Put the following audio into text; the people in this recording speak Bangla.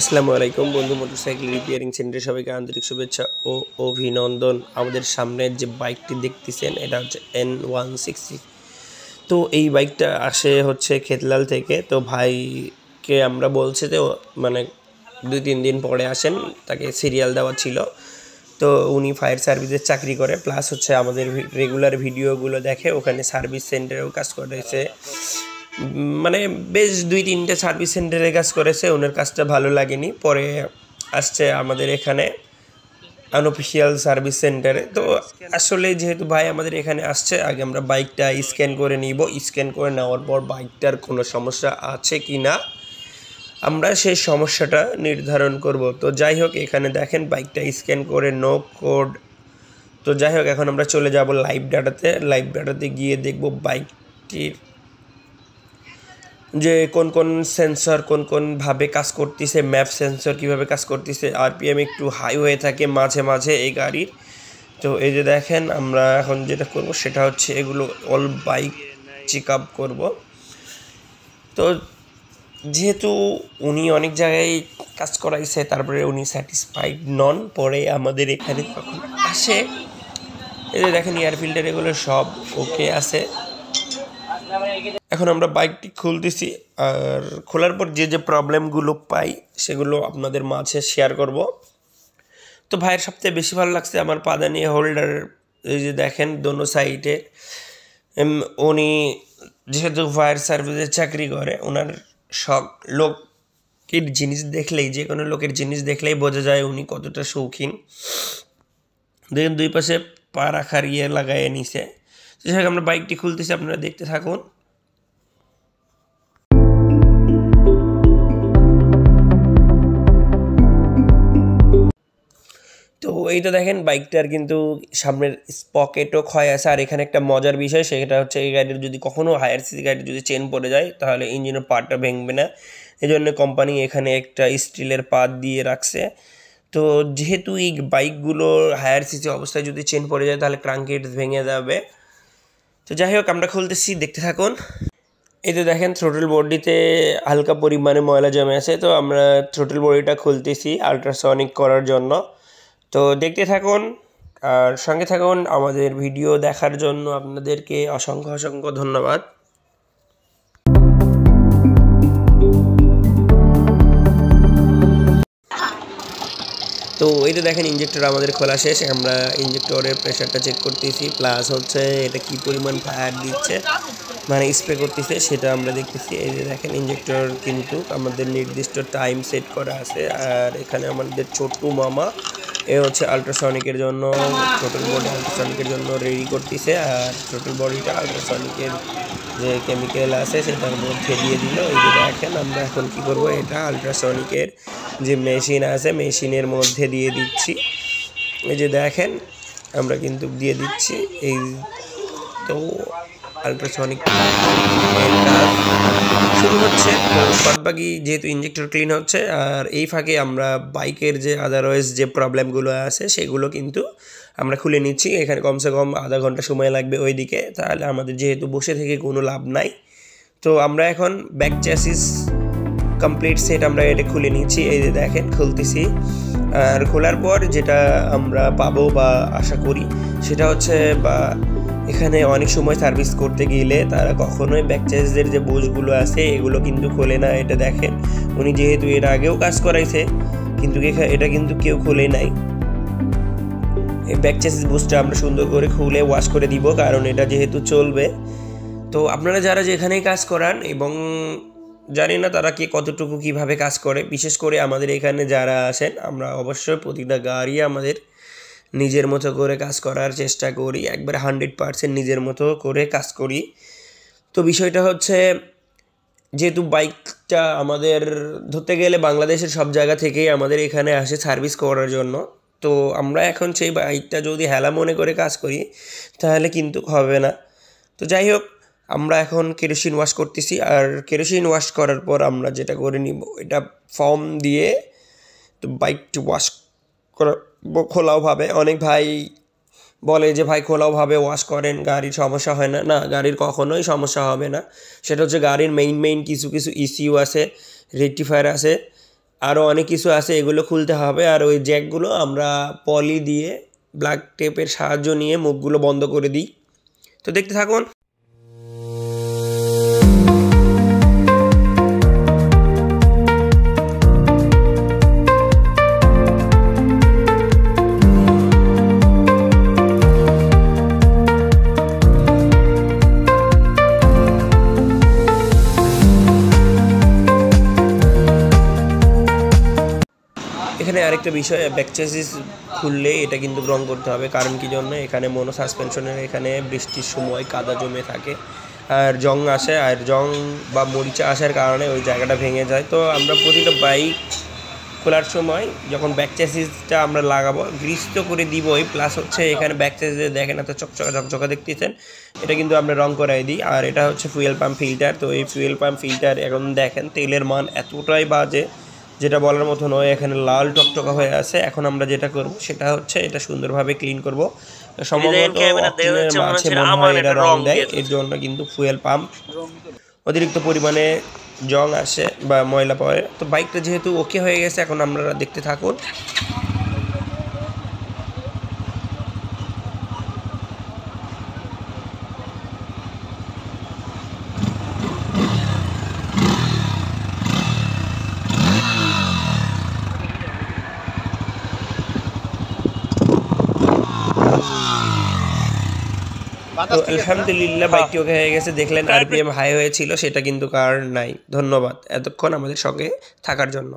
আসসালামু আলাইকুম বন্ধু, মোটরসাইকেল রিপেয়ারিং সেন্টারে সবাইকে আন্তরিক শুভেচ্ছা ও অভিনন্দন। আমাদের সামনের যে বাইকটি দেখতেছেন এটা হচ্ছে N160। তো এই বাইকটা আসে হচ্ছে খেতলাল থেকে। তো ভাইকে আমরা বলছি যে মানে 2-3 দিন পরে আসেন, তাকে সিরিয়াল দেওয়া ছিল। তো উনি ফায়ার সার্ভিসের চাকরি করে, প্লাস হচ্ছে আমাদের রেগুলার ভিডিওগুলো দেখে, ওখানে সার্ভিস সেন্টারেও কাজ করেছে। মানে বেশ 2-3টে সার্ভিস সেন্টারে কাজ করেছে, ওনার কাজটা ভালো লাগেনি, পরে আসছে আমাদের এখানে আনঅফিসিয়াল সার্ভিস সেন্টারে। তো আসলে যেহেতু ভাই আমাদের এখানে আসছে, আগে আমরা বাইকটা স্ক্যান করে নিব। স্ক্যান করে নেওয়ার পর বাইকটার কোনো সমস্যা আছে কি না আমরা সেই সমস্যাটা নির্ধারণ করব। তো যাই হোক, এখানে দেখেন বাইকটা স্ক্যান করে নো কোড। তো যাই হোক, এখন আমরা চলে যাব লাইভ ডাটাতে। লাইভ ডাটাতে গিয়ে দেখব বাইকটির যে কোন কোন সেন্সর কোনভাবে কাজ করতেছে, ম্যাপ সেন্সর কিভাবে কাজ করতেছে, আরপিএম একটু হাই হয়ে থাকে মাঝে মাঝে এই গাড়ির। তো এই যে দেখেন, আমরা এখন যেটা করব সেটা হচ্ছে এগুলো অল বাইক চেক আপ করবো। তো যেহেতু উনি অনেক জায়গায় কাজ করাইছে, তারপরে উনি স্যাটিসফাইড নন, পরে আমাদের এখানে যখন আসে, এই যে দেখেন এয়ার ফিল্টার এগুলো সব ওকে আছে। এখন আমরা বাইকটি খুলতেছি, আর খোলার পর যে যে প্রবলেমগুলো পাই সেগুলো আপনাদের মাঝে শেয়ার করব। তো ভাইয়ের সবথেকে বেশি ভালো লাগছে আমার পাদানি হোল্ডার। এই যে দেখেন দোনো সাইডে, উনি যেহেতু ফায়ার সার্ভিসে চাকরি করে, ওনার সব লোকের জিনিস দেখলেই, যে কোনো লোকের জিনিস দেখলেই বোঝা যায় উনি কতটা শৌখিন। দেখেন দুই পাশে পা রাখার লাগাইয়ে নিছে। যাই হোক, আমরা বাইকটি খুলতেছি, আপনারা দেখতে থাকুন। তো এইটা দেখেন বাইকটার কিন্তু সামনের স্পকেটও ক্ষয় আছে। আর এখানে একটা মজার বিষয়, সেটা হচ্ছে এই গাড়ির যদি কখনও হায়ার সিসি গাড়ির যদি চেন পড়ে যায় তাহলে ইঞ্জিনের পার্টটা ভেঙবে না। এই জন্য কোম্পানি এখানে একটা স্টিলের পাত দিয়ে রাখছে। তো যেহেতু এই বাইকগুলো হায়ার সিসি অবস্থায় যদি চেন পড়ে যায় তাহলে ক্রাঙ্কেট ভেঙে যাবে। তো যাই হোক, আমরা খুলতেছি, দেখতে থাকুন। এই তো দেখেন থ্রোটল বডিতে হালকা পরিমাণে ময়লা জমে আছে। তো আমরা থ্রোটল বডিটা খুলতেছি আলট্রাসনিক করার জন্য। তো দেখতে থাকুন আর সঙ্গে থাকুন। আমাদের ভিডিও দেখার জন্য আপনাদেরকে অসংখ্য অসংখ্য ধন্যবাদ। তো এই তো দেখেন ইঞ্জেক্টর আমাদের খোলা শেষ। আমরা ইঞ্জেক্টরের প্রেশারটা চেক করতেছি, প্লাস হচ্ছে এটা কি পরিমাণ ফায়ার দিচ্ছে, মানে স্প্রে করতেছে সেটা আমরা দেখতেছি। এই যে দেখেন ইঞ্জেক্টর কিন্তু আমাদের নির্দিষ্ট টাইম সেট করা আছে। আর এখানে আমাদের ছোট্টু মামা এ হচ্ছে আলট্রাসনিকের জন্য, টোটাল বডি আলট্রাসনিকের জন্য রেডি করতেছে। আর টোটাল বডিটা আলট্রাসনিকের যে কেমিক্যাল আছে সেটার মধ্যে দিয়ে দিল। এই যে দেখেন আমরা এখন কি করব, এটা আলট্রাসনিকের যে মেশিন আছে মেশিনের মধ্যে দিয়ে দিচ্ছি। এই যে দেখেন আমরা কিন্তু দিয়ে দিচ্ছি। এই তো আলট্রাসনিক শুরু হচ্ছে। তো বাদবাকি যেহেতু ইঞ্জেক্টর ক্লিন হচ্ছে, আর এই ফাঁকে আমরা বাইকের যে আদারওয়াইজ যে প্রবলেমগুলো আছে সেগুলো কিন্তু আমরা খুলে নিচ্ছি। এখানে কমসে কম আধা ঘন্টা সময় লাগবে ওইদিকে, তাহলে আমাদের যেহেতু বসে থেকে কোনো লাভ নাই। তো আমরা এখন ব্যাক চ্যাসিস কমপ্লিট সেট আমরা এটা খুলে নিচ্ছি। এই যে দেখেন খুলতেছি। আর খোলার পর যেটা আমরা পাবো বা আশা করি সেটা হচ্ছে, বা এখানে অনেক সময় সার্ভিস করতে গেলে তারা কখনোই ব্যাক চ্যাসিসের যে বোঝগুলো আছে এগুলো কিন্তু খোলে না। এটা দেখেন উনি যেহেতু এর আগেও কাজ করাইছে, কিন্তু এটা কিন্তু কেউ খোলে নাই। এই ব্যাক চ্যাসিস বোঝটা আমরা সুন্দর করে খুলে ওয়াশ করে দিব, কারণ এটা যেহেতু চলবে। তো আপনারা যারা যেখানেই কাজ করান, এবং জানি না তারা কতটুকু কীভাবে কাজ করে, বিশেষ করে আমাদের এখানে যারা আসেন, আমরা অবশ্যই প্রতিটা গাড়ি আমাদের নিজের মতো করে কাজ করার চেষ্টা করি, একবারে 100% নিজের মতো করে কাজ করি। তো বিষয়টা হচ্ছে, যেহেতু বাইকটা আমাদের ধরতে গেলে বাংলাদেশের সব জায়গা থেকেই আমাদের এখানে আসে সার্ভিস করার জন্য। তো আমরা এখন সেই বাইকটা যদি হেলা মনে করে কাজ করি তাহলে কিন্তু হবে না। তো যাই হোক, আমরা এখন কেরোসিন ওয়াশ করতেছি। আর কেরোসিন ওয়াশ করার পর আমরা যেটা করে নিব, এটা ফর্ম দিয়ে তো বাইকটি ওয়াশ করা খোলাওভাবে। অনেক ভাই বলে যে ভাই খোলাওভাবে ওয়াশ করেন, গাড়ির সমস্যা হয় না। না, গাড়ির কখনোই সমস্যা হবে না। সেটা হচ্ছে গাড়ির মেইন কিছু ইস্যু আছে, রেকটিফায়ার আছে। আরও অনেক কিছু আছে, এগুলো খুলতে হবে। আর ওই জ্যাকগুলো আমরা পলি দিয়ে ব্ল্যাক টেপের সাহায্য নিয়ে মুখগুলো বন্ধ করে দিই। তো দেখতে থাকুন। এখানে আরেকটা বিষয়, ব্যাক চেসিস খুললে এটা কিন্তু রং করতে হবে। কারণ কি জন্য, এখানে মনো সাসপেনশনের এখানে বৃষ্টির সময় কাদা জমে থাকে আর জং আসে, আর জং বা মরিচা আসার কারণে ওই জায়গাটা ভেঙে যায়। তো আমরা প্রতিটা বাইক খোলার সময় যখন ব্যাক চেসিসটা আমরা লাগাবো, গ্রিস তো করে দিবই, প্লাস হচ্ছে এখানে ব্যাক চেসিসে দেখেন এত চকচকা ঝকঝকা দেখতেছেন, এটা কিন্তু আমরা রং করাই দিই। আর এটা হচ্ছে ফুয়েল পাম্প ফিল্টার। তো এই ফুয়েল পাম্প ফিল্টার এখন দেখেন তেলের মান এতটাই বাজে যেটা বলার মতো নয়, এখানে লাল টকটকা হয়ে আছে। এখন আমরা যেটা করব সেটা হচ্ছে এটা সুন্দরভাবে ক্লিন করব। সম্ভবত অক্টিনের মাঝে মনে হয় এটা রং দেয়, এর জন্য কিন্তু ফুয়েল পাম্প অতিরিক্ত পরিমাণে জং আসে বা ময়লা পড়ে। তো বাইকটা যেহেতু ওকে হয়ে গেছে, এখন আপনারা দেখতে থাকুন। তো আলহামদুলিল্লাহ বাইকটি ওকে হয়ে গেছে। দেখলেন আরপিএম হাই হয়েছিল, সেটা কিন্তু কার নাই। ধন্যবাদ এতক্ষণ আমাদের সঙ্গে থাকার জন্য।